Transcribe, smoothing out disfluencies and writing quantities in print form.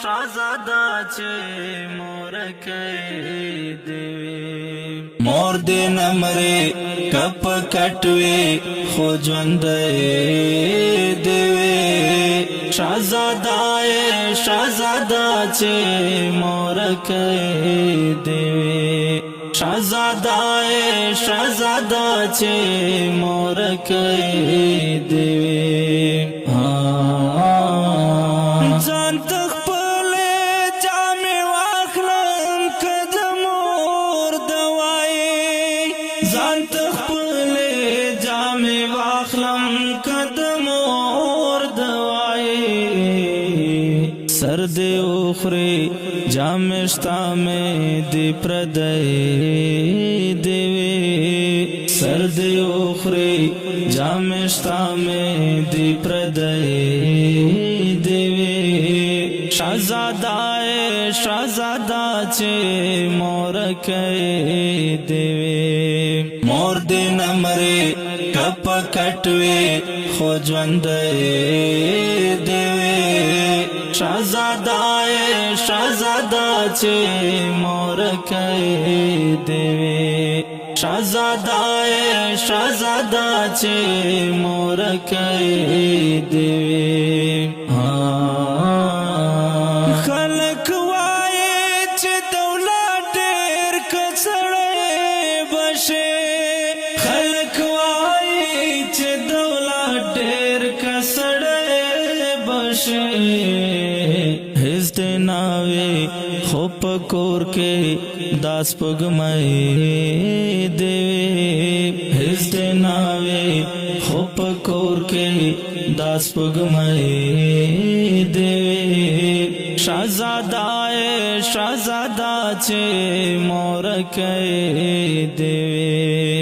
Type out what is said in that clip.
شازادا چه مورکی دیوی مور دی نمری کپ کټوی خو ژوندی دیوی شازادا چه مورکی دیوی شازادا چه مورکی دیوی ځان تخپل جامې واخلم که د مور دوایې ځان تخپل جامې واخلم که د مور دوایې سر دې وخورې جامې شته مې دې پردی دیوې سر دې وخورې جامې شته مې دې پردی شازادا چه مورکی دیوی مور دی نمری کپ کټوی خو ژوندی دیوی شازادا چه مورکی دیوی شازادا چه مورکی دیوی خلق وایي چې دولت ډېر کڅړې بشه خلق وایي چې دولت ډېر کڅړې بشه هیڅ دې ناوي خو په کور کې داس پګمې دیوي هیڅ دې ناوي خو په کور کې داس پګمې دیوي شازادا چه مورکی دیوی شازادا چه مورکی دیوی